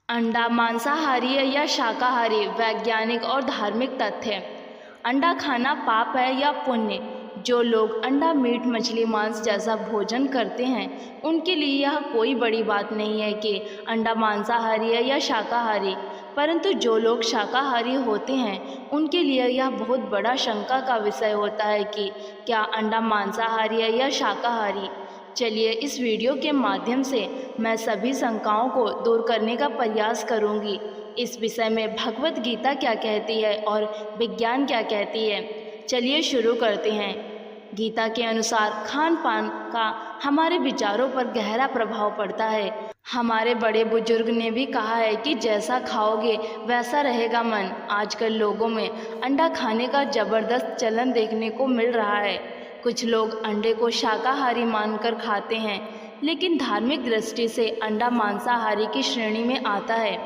अंडा मांसाहारी है या शाकाहारी? वैज्ञानिक और धार्मिक तथ्य। अंडा खाना पाप है या पुण्य? जो लोग अंडा, मीट, मछली, मांस जैसा भोजन करते हैं उनके लिए यह कोई बड़ी बात नहीं है कि अंडा मांसाहारी है या शाकाहारी, परंतु जो लोग शाकाहारी होते हैं उनके लिए यह बहुत बड़ा शंका का विषय होता है कि क्या अंडा मांसाहारी है या शाकाहारी। चलिए इस वीडियो के माध्यम से मैं सभी शंकाओं को दूर करने का प्रयास करूंगी। इस विषय में भगवत गीता क्या कहती है और विज्ञान क्या कहती है। चलिए शुरू करते हैं। गीता के अनुसार खान पान का हमारे विचारों पर गहरा प्रभाव पड़ता है। हमारे बड़े बुजुर्ग ने भी कहा है कि जैसा खाओगे वैसा रहेगा मन। आजकल लोगों में अंडा खाने का जबरदस्त चलन देखने को मिल रहा है। कुछ लोग अंडे को शाकाहारी मानकर खाते हैं, लेकिन धार्मिक दृष्टि से अंडा मांसाहारी की श्रेणी में आता है,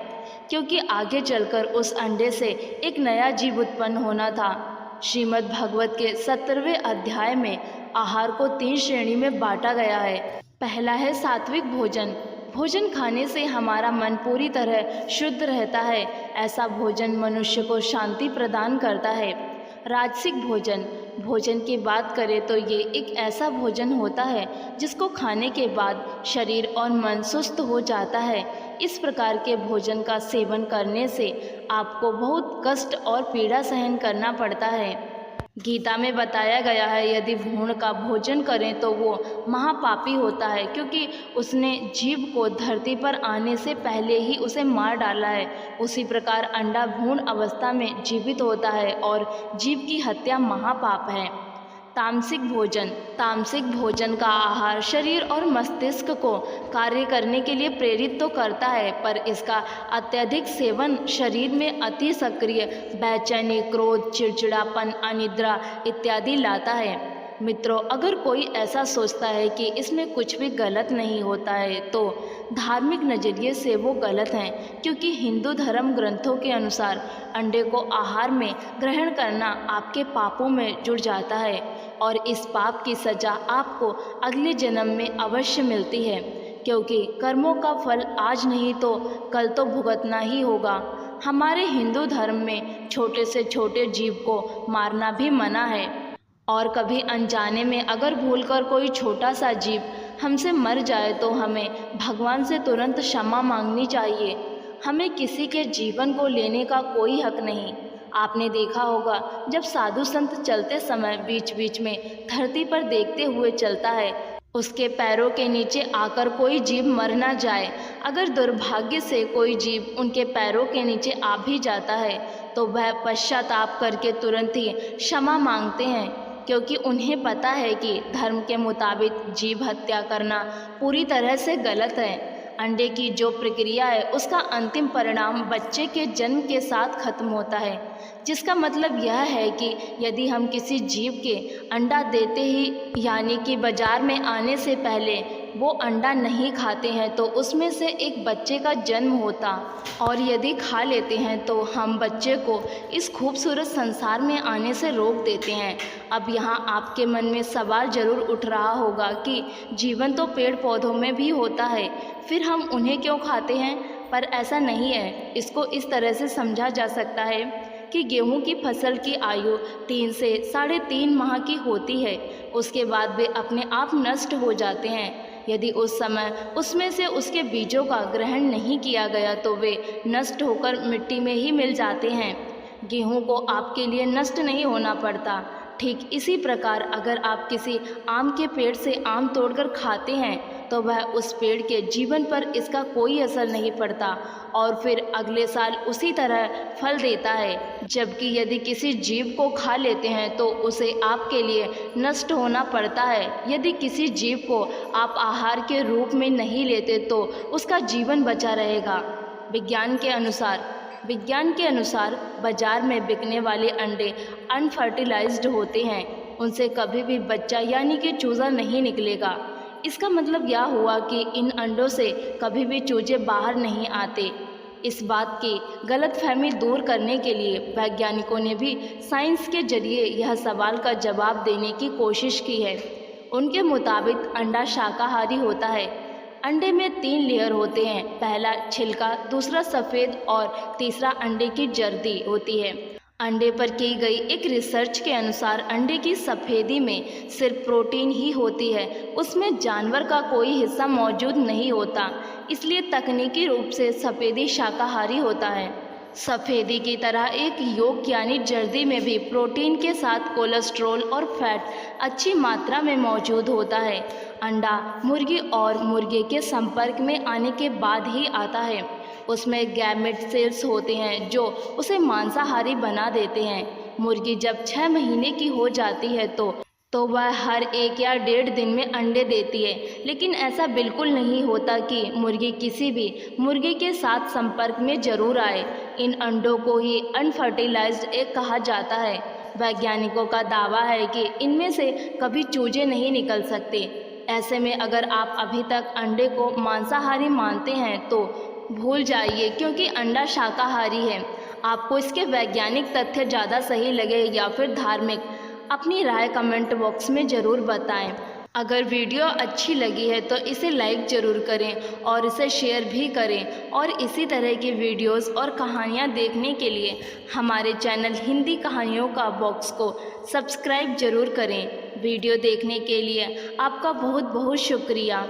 क्योंकि आगे चलकर उस अंडे से एक नया जीव उत्पन्न होना था। श्रीमद् भागवत के 17वें अध्याय में आहार को 3 श्रेणी में बांटा गया है। पहला है सात्विक भोजन। भोजन खाने से हमारा मन पूरी तरह शुद्ध रहता है। ऐसा भोजन मनुष्य को शांति प्रदान करता है। राजसिक भोजन। भोजन की बात करें तो ये एक ऐसा भोजन होता है जिसको खाने के बाद शरीर और मन सुस्त हो जाता है। इस प्रकार के भोजन का सेवन करने से आपको बहुत कष्ट और पीड़ा सहन करना पड़ता है। गीता में बताया गया है यदि भ्रूण का भोजन करें तो वो महापापी होता है, क्योंकि उसने जीव को धरती पर आने से पहले ही उसे मार डाला है। उसी प्रकार अंडा भ्रूण अवस्था में जीवित होता है और जीव की हत्या महापाप है। तामसिक भोजन। तामसिक भोजन का आहार शरीर और मस्तिष्क को कार्य करने के लिए प्रेरित तो करता है, पर इसका अत्यधिक सेवन शरीर में अति सक्रिय बेचैनी, क्रोध, चिड़चिड़ापन, अनिद्रा इत्यादि लाता है। मित्रों, अगर कोई ऐसा सोचता है कि इसमें कुछ भी गलत नहीं होता है तो धार्मिक नज़रिए से वो गलत हैं, क्योंकि हिंदू धर्म ग्रंथों के अनुसार अंडे को आहार में ग्रहण करना आपके पापों में जुड़ जाता है और इस पाप की सज़ा आपको अगले जन्म में अवश्य मिलती है, क्योंकि कर्मों का फल आज नहीं तो कल तो भुगतना ही होगा। हमारे हिंदू धर्म में छोटे से छोटे जीव को मारना भी मना है, और कभी अनजाने में अगर भूलकर कोई छोटा सा जीव हमसे मर जाए तो हमें भगवान से तुरंत क्षमा मांगनी चाहिए। हमें किसी के जीवन को लेने का कोई हक नहीं। आपने देखा होगा जब साधु संत चलते समय बीच बीच में धरती पर देखते हुए चलता है, उसके पैरों के नीचे आकर कोई जीव मर ना जाए। अगर दुर्भाग्य से कोई जीव उनके पैरों के नीचे आ भी जाता है तो वह पश्चाताप करके तुरंत ही क्षमा मांगते हैं, क्योंकि उन्हें पता है कि धर्म के मुताबिक जीव हत्या करना पूरी तरह से गलत है। अंडे की जो प्रक्रिया है उसका अंतिम परिणाम बच्चे के जन्म के साथ खत्म होता है, जिसका मतलब यह है कि यदि हम किसी जीव के अंडा देते ही यानी कि बाजार में आने से पहले वो अंडा नहीं खाते हैं तो उसमें से एक बच्चे का जन्म होता, और यदि खा लेते हैं तो हम बच्चे को इस खूबसूरत संसार में आने से रोक देते हैं। अब यहाँ आपके मन में सवाल ज़रूर उठ रहा होगा कि जीवन तो पेड़ पौधों में भी होता है, फिर हम उन्हें क्यों खाते हैं? पर ऐसा नहीं है। इसको इस तरह से समझा जा सकता है कि गेहूं की फसल की आयु 3 से 3.5 माह की होती है। उसके बाद वे अपने आप नष्ट हो जाते हैं। यदि उस समय उसमें से उसके बीजों का ग्रहण नहीं किया गया तो वे नष्ट होकर मिट्टी में ही मिल जाते हैं। गेहूं को आपके लिए नष्ट नहीं होना पड़ता। ठीक इसी प्रकार अगर आप किसी आम के पेड़ से आम तोड़कर खाते हैं तो वह उस पेड़ के जीवन पर इसका कोई असर नहीं पड़ता और फिर अगले साल उसी तरह फल देता है। जबकि यदि किसी जीव को खा लेते हैं तो उसे आपके लिए नष्ट होना पड़ता है। यदि किसी जीव को आप आहार के रूप में नहीं लेते तो उसका जीवन बचा रहेगा। विज्ञान के अनुसार बाजार में बिकने वाले अंडे अनफर्टिलाइज्ड होते हैं। उनसे कभी भी बच्चा यानी कि चूज़ा नहीं निकलेगा। इसका मतलब यह हुआ कि इन अंडों से कभी भी चूजे बाहर नहीं आते। इस बात की गलतफहमी दूर करने के लिए वैज्ञानिकों ने भी साइंस के जरिए यह सवाल का जवाब देने की कोशिश की है। उनके मुताबिक अंडा शाकाहारी होता है। अंडे में 3 लेयर होते हैं। पहला छिलका, दूसरा सफ़ेद और तीसरा अंडे की जर्दी होती है। अंडे पर की गई एक रिसर्च के अनुसार अंडे की सफ़ेदी में सिर्फ प्रोटीन ही होती है, उसमें जानवर का कोई हिस्सा मौजूद नहीं होता, इसलिए तकनीकी रूप से सफ़ेदी शाकाहारी होता है। सफ़ेदी की तरह एक योक यानी जर्दी में भी प्रोटीन के साथ कोलेस्ट्रॉल और फैट अच्छी मात्रा में मौजूद होता है। अंडा मुर्गी और मुर्गे के संपर्क में आने के बाद ही आता है। उसमें गैमेट सेल्स होते हैं जो उसे मांसाहारी बना देते हैं। मुर्गी जब 6 महीने की हो जाती है तो वह हर 1 या 1.5 दिन में अंडे देती है, लेकिन ऐसा बिल्कुल नहीं होता कि मुर्गी किसी भी मुर्गे के साथ संपर्क में ज़रूर आए। इन अंडों को ही अनफर्टिलाइज्ड एग कहा जाता है। वैज्ञानिकों का दावा है कि इनमें से कभी चूजे नहीं निकल सकते। ऐसे में अगर आप अभी तक अंडे को मांसाहारी मानते हैं तो भूल जाइए, क्योंकि अंडा शाकाहारी है। आपको इसके वैज्ञानिक तथ्य ज़्यादा सही लगे या फिर धार्मिक, अपनी राय कमेंट बॉक्स में ज़रूर बताएं। अगर वीडियो अच्छी लगी है तो इसे लाइक ज़रूर करें और इसे शेयर भी करें, और इसी तरह की वीडियोस और कहानियाँ देखने के लिए हमारे चैनल हिंदी कहानियों का बॉक्स को सब्सक्राइब ज़रूर करें। वीडियो देखने के लिए आपका बहुत बहुत शुक्रिया।